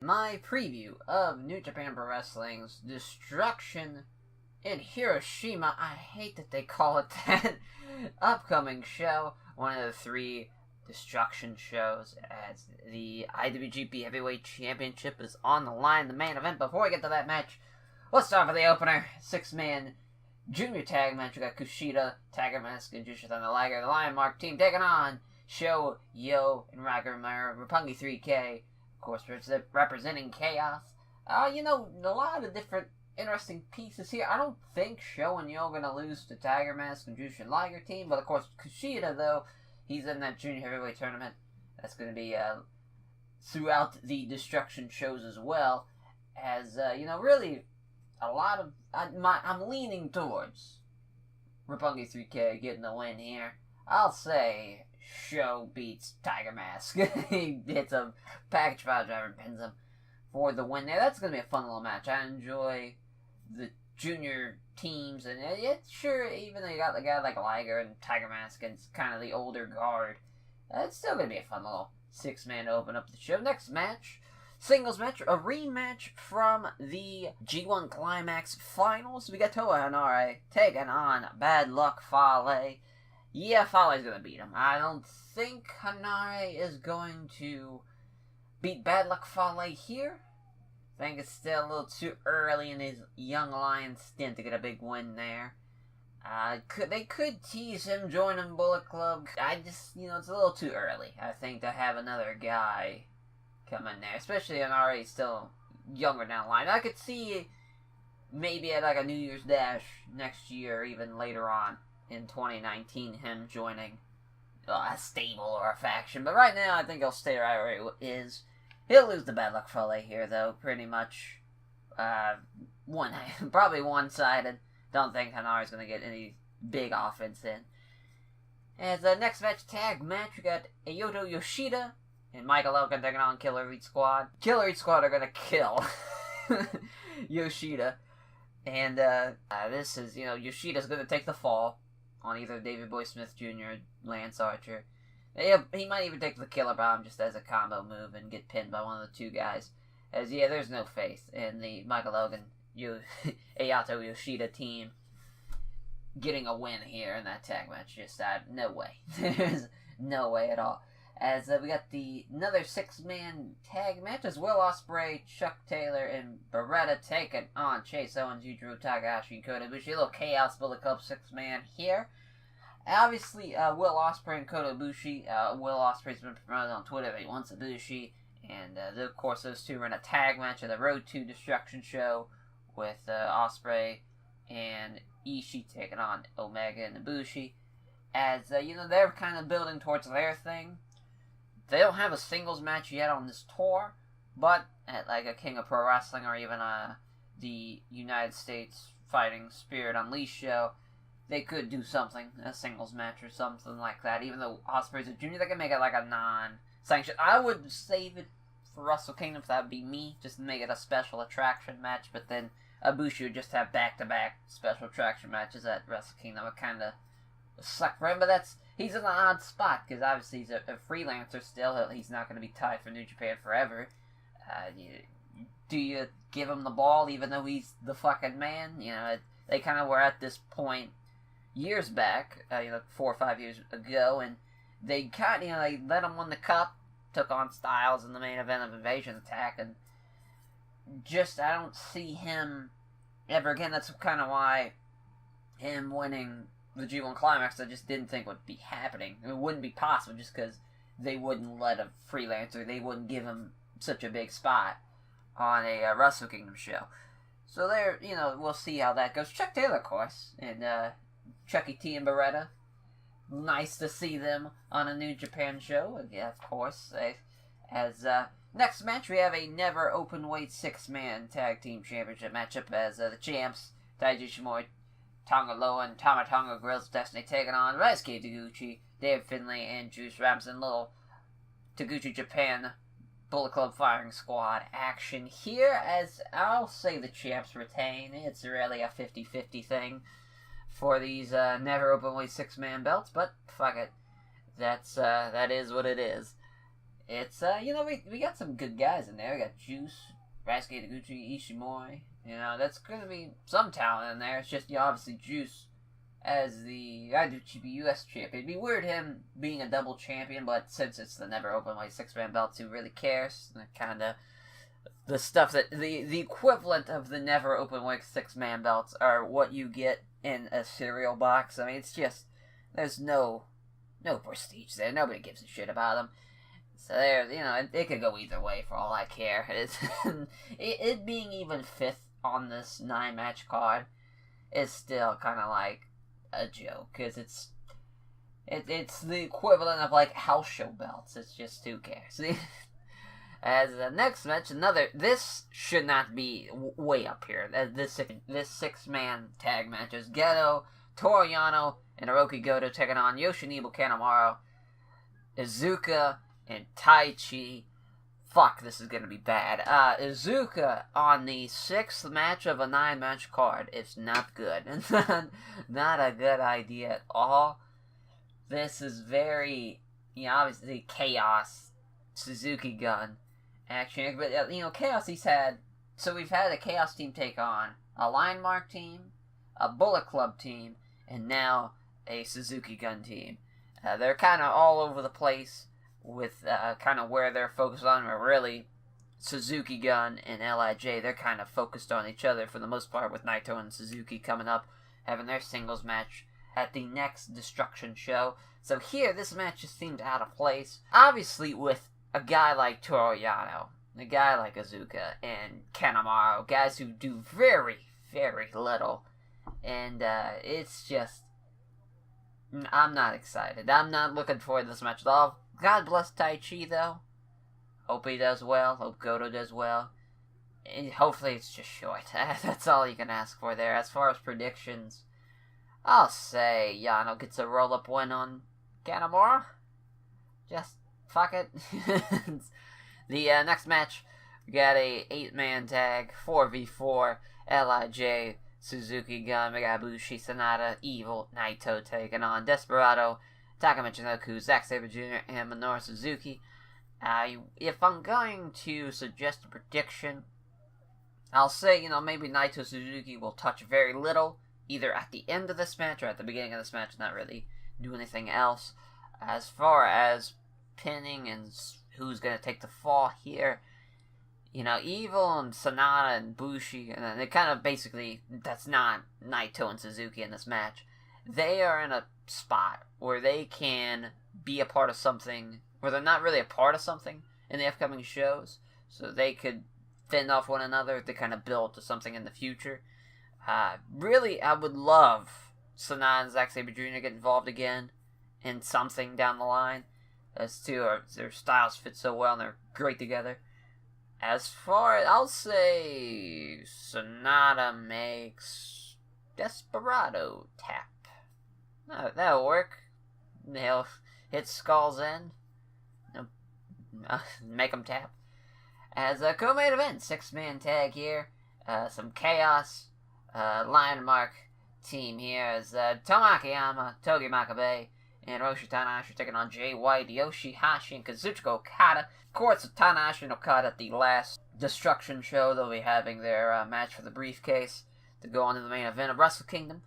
my preview of New Japan Pro Wrestling's Destruction in Hiroshima. I hate that they call it that. Upcoming show, one of the three Destruction shows, as the IWGP Heavyweight Championship is on the line, the main event. Before we get to that match, let's start with the opener. 6-man junior tag match. We got Kushida, Tiger Mask, and Jushin Thunder Liger, the Lion Mark team, taking on Sho, Yo, and Rocker Roppongi 3K. Of course, representing Chaos. A lot of different interesting pieces here. I don't think Sho and Yo are going to lose to Tiger Mask and Jushin Liger team, but of course, Kushida, though, he's in that junior heavyweight tournament. That's going to be throughout the Destruction shows as well. As, really, a lot of... I'm leaning towards Roppongi 3K getting the win here. I'll say Sho beats Tiger Mask. He hits a package pile driver and pins him for the win there. That's going to be a fun little match. I enjoy the junior teams, and sure, even though you got the guy like Liger and Tiger Mask and it's kind of the older guard, it's still going to be a fun little 6-man to open up the show. Next match, singles match, a rematch from the G1 Climax Finals. We got Toa Hanare taking on Bad Luck Fale. Yeah, Fale's going to beat him. I don't think Hanare is going to beat Bad Luck Fale here. I think it's still a little too early in his young lion stint to get a big win there. They could tease him joining Bullet Club. It's a little too early, I think, to have another guy come in there. Especially Hanare still younger down the line. I could see maybe at like a New Year's Dash next year, or even later on in 2019, him joining a stable or a faction. But right now, I think he'll stay right where he is. He'll lose to Bad Luck Fale here, though, pretty much. Probably one-sided. Don't think Hanare's going to get any big offense in. As the next match, tag match, we got Ayoto Yoshida and Michael Elgin taking on Killer Elite Squad. Killer Elite Squad are going to kill Yoshida. And this is, Yoshida's going to take the fall on either David Boy Smith Jr. or Lance Archer. He might even take the Killer Bomb just as a combo move and get pinned by one of the two guys. As, there's no faith in the Michael Elgin, Ayato Yoshida team getting a win here in that tag match. Just, no way. There's no way at all. As we got another 6-man tag match as Will Ospreay, Chuck Taylor, and Beretta taking on Chase Owens, Yujiro Takahashi, and Kota Ibushi. A little Chaos Bullet Club 6-man here. Obviously, Will Ospreay and Kota Ibushi. Will Ospreay's been promoted on Twitter that he wants Ibushi. And, of course, those two are in a tag match at the Road to Destruction show with Ospreay and Ishii taking on Omega and Ibushi. As, they're kind of building towards their thing. They don't have a singles match yet on this tour, but at, like, a King of Pro Wrestling or even the United States Fighting Spirit Unleashed show, they could do something, a singles match or something like that. Even though Ospreay's a junior, they can make it like a non-sanctioned. I would save it for Wrestle Kingdom if that would be me, just to make it a special attraction match. But then Ibushi would just have back-to-back special attraction matches at Wrestle Kingdom. It kind of suck for him, but he's in an odd spot because obviously he's a freelancer still. He's not going to be tied for New Japan forever. Do you give him the ball even though he's the fucking man? They kind of were at this point years back, 4 or 5 years ago, and they they let him win the cup, took on Styles in the main event of Invasion Attack, and just, I don't see him ever again. That's kind of why him winning the G1 Climax, I just didn't think would be happening. It wouldn't be possible just because they wouldn't let a freelancer, they wouldn't give him such a big spot on a Wrestle Kingdom show. So there, we'll see how that goes. Chuck Taylor, of course, and Chucky T and Beretta. Nice to see them on a New Japan show. Yeah, of course. As next match, we have a never open weight 6-man tag team championship matchup as the champs Taiji Shimori, Tonga Loa, and Tama Tonga Grills of Destiny taking on Ryusuke Taguchi, David Finlay, and Juice Robinson. Little Taguchi Japan Bullet Club Firing Squad action here, as I'll say the champs retain. It's really a 50-50 thing for these never openweight 6-man belts, but fuck it. That is what it is. it's we got some good guys in there. We got Juice, Rasuke Taguchi, Ishimori. That's gonna be some talent in there. It's just obviously Juice as the IWGP US champion. It'd be weird him being a double champion, but since it's the never openweight 6-man belts, who really cares? Kind of the stuff that the equivalent of the never openweight 6-man belts are what you get in a cereal box. I mean, it's just there's no prestige there. Nobody gives a shit about them. So there, it could go either way for all I care. It being even 5th on this 9-match card is still kind of like a joke, because it's the equivalent of like house show belts. It's just, who cares? As the next match, this should not be way up here. This 6-man tag match is Geto, Toru Yano, and Hiroki Goto taking on Yoshinobu Kanemaru, Iizuka, and Taichi. Fuck, this is gonna be bad. Iizuka on the 6th match of a 9-match card is not good. Not a good idea at all. This is very, obviously chaos, Suzuki Gun action. But, chaos he's had. So we've had a chaos team take on a Lion Mark team, a Bullet Club team, and now a Suzuki Gun team. They're kind of all over the place with kind of where they're focused on, where really Suzuki Gun and LIJ, they're kind of focused on each other for the most part, with Naito and Suzuki coming up, having their singles match at the next Destruction show. So here, this match just seemed out of place. Obviously, with a guy like Toru Yano, a guy like Iizuka, and Kanemaru, guys who do very, very little. And it's just, I'm not excited. I'm not looking forward to this match at all. God bless Taichi, though. Hope he does well. Hope Goto does well. And hopefully it's just short. That's all you can ask for there. As far as predictions, I'll say Yano gets a roll-up win on Kanemaru. Just fuck it. The next match, we got a 8-man tag, 4v4, LIJ, Suzuki Gun, we got Bushi, Sanada, Evil, Naito taking on Desperado, Taka Michinoku, Zack Sabre Jr., and Minoru Suzuki. If I'm going to suggest a prediction, I'll say, maybe Naito Suzuki will touch very little, either at the end of this match or at the beginning of this match, not really do anything else. As far as pinning and who's going to take the fall here, Evil and Sanada and Bushi, and they kind of basically, that's not Naito and Suzuki in this match. They are in a spot where they can be a part of something, where they're not really a part of something in the upcoming shows, so they could fend off one another to kind of build to something in the future. Really, I would love Sanada and Zack Sabre Jr. get involved again in something down the line. Those two, their styles fit so well and they're great together. As far as, I'll say Sanada makes Desperado tap. That'll work. He'll hit Skull's end. Make him tap. As a co-main event, 6-man tag here. Some chaos. Lion Mark team here as Tomo Akiyama, Togi Makabe, and Roshi Tanahashi taking on Jay White, Yoshihashi, and Kazuchika Okada. Of course, with Tanahashi and Okada at the last Destruction show, they'll be having their match for the briefcase to go on to the main event of Wrestle Kingdom.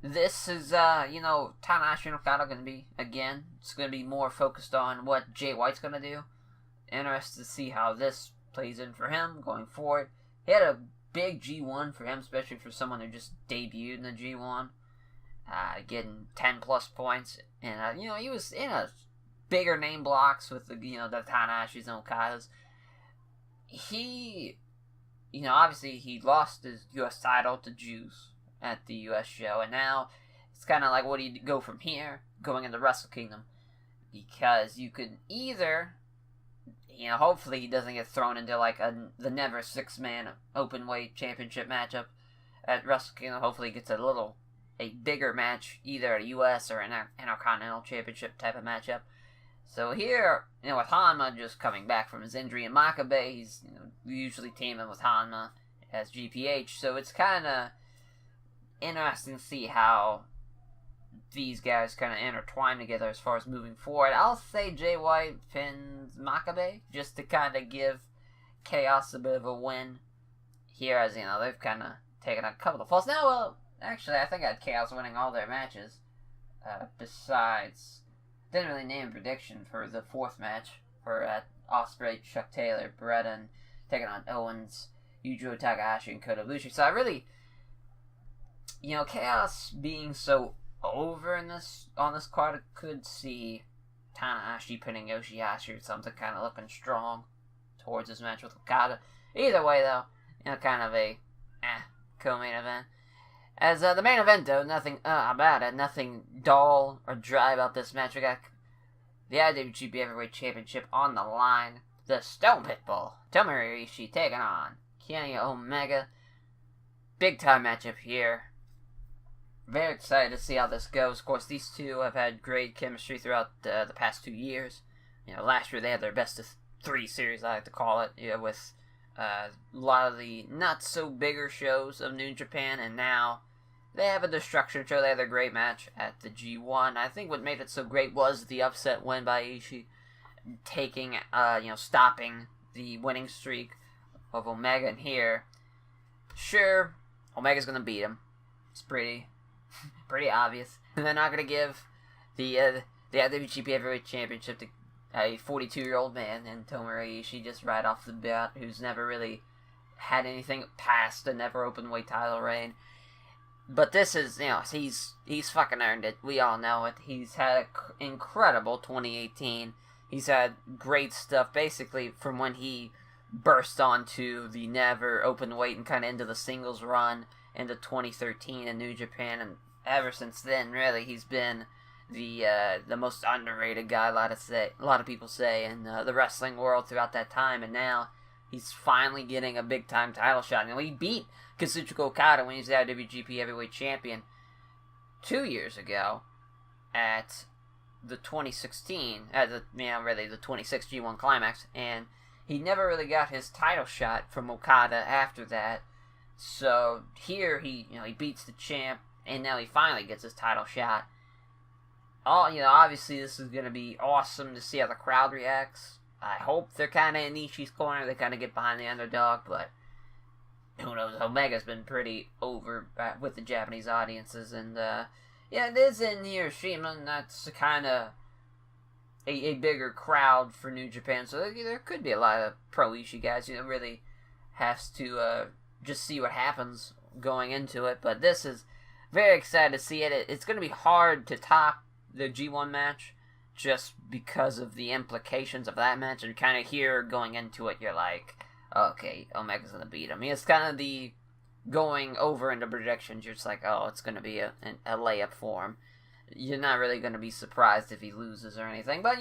This is, Tanahashi and Okada going to be, again, it's going to be more focused on what Jay White's going to do. Interested to see how this plays in for him going forward. He had a big G1 for him, especially for someone who just debuted in the G1. Getting 10 plus points. And, he was in a bigger name blocks with the, the Tanahashis and Okadas. He, obviously he lost his US title to Juice at the US show. And now it's kind of like, what do you go from here going into Wrestle Kingdom? Because you could either, hopefully he doesn't get thrown into like the never 6-man open weight championship matchup at Wrestle Kingdom. Hopefully he gets a bigger match, either a US or an Intercontinental Championship type of matchup. So here, with Hanma just coming back from his injury, and Makabe, he's usually teaming with Hanma as GPH. So it's kind of interesting to see how these guys kind of intertwine together as far as moving forward. I'll say Jay White pins Makabe just to kind of give Chaos a bit of a win here, as you know they've kind of taken a couple of falls. Now, well, actually, I think I had Chaos winning all their matches. Besides, didn't really name a prediction for the fourth match for Ospreay, Chuck Taylor, Beretta, and taking on Owens, Yujiro Takahashi, and Kota Ibushi. So I really, Chaos being so over on this card, I could see Tanahashi pinning Yoshihashi or something, kind of looking strong towards his match with Okada. Either way, though, kind of a co-main event. As the main event, though, nothing about it, nothing dull or dry about this match. We got the IWGP Heavyweight Championship on the line. The Stone Pitbull, Tomohiro Ishii, taking on Kenny Omega. Big time matchup here. Very excited to see how this goes. Of course, these two have had great chemistry throughout the past 2 years. Last year they had their best of 3 series, I like to call it, with a lot of the not so bigger shows of New Japan, and now they have a Destruction show. They had a great match at the G1. I think what made it so great was the upset win by Ishii, taking, stopping the winning streak of Omega. And here, sure, Omega's gonna beat him. It's pretty obvious. And they're not gonna give the IWGP Heavyweight Championship to a 42-year-old man and Tomohiro Ishii just right off the bat, who's never really had anything past a never open weight title reign. But this is, he's fucking earned it. We all know it. He's had an incredible 2018. He's had great stuff, basically, from when he burst onto the never open weight and kind of into the singles run into 2013 in New Japan. And ever since then, really, he's been the most underrated guy, a lot of people say, in the wrestling world throughout that time. And now he's finally getting a big-time title shot. He beat Kazuchika Okada when he was the IWGP Heavyweight Champion 2 years ago at the 2016, the 26 G1 Climax, and he never really got his title shot from Okada after that. So here he beats the champ, and now he finally gets his title shot. Obviously this is going to be awesome to see how the crowd reacts. I hope they're kind of in Ishii's corner. They kind of get behind the underdog, but who knows? Omega's been pretty over with the Japanese audiences, and it is in Hiroshima, and that's kind of a bigger crowd for New Japan, so there could be a lot of pro-Ishii guys. Really has to just see what happens going into it, but this is very excited to see it. It's going to be hard to top the G1 match, just because of the implications of that match, and kind of here going into it, you're like, okay, Omega's gonna beat him. It's kind of the going over into predictions, you're just like, oh, it's gonna be a layup for him. You're not really gonna be surprised if he loses or anything, but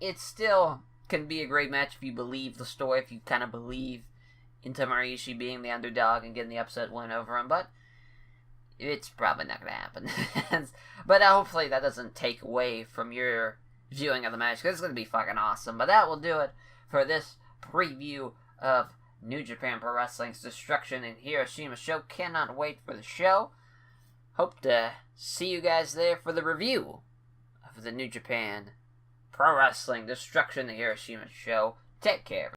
it still can be a great match if you believe the story, if you kind of believe in Tomohiro Ishii being the underdog and getting the upset win over him, but it's probably not going to happen. But hopefully that doesn't take away from your viewing of the match, because it's going to be fucking awesome. But that will do it for this preview of New Japan Pro Wrestling's Destruction in Hiroshima show. Cannot wait for the show. Hope to see you guys there for the review of the New Japan Pro Wrestling Destruction in Hiroshima show. Take care.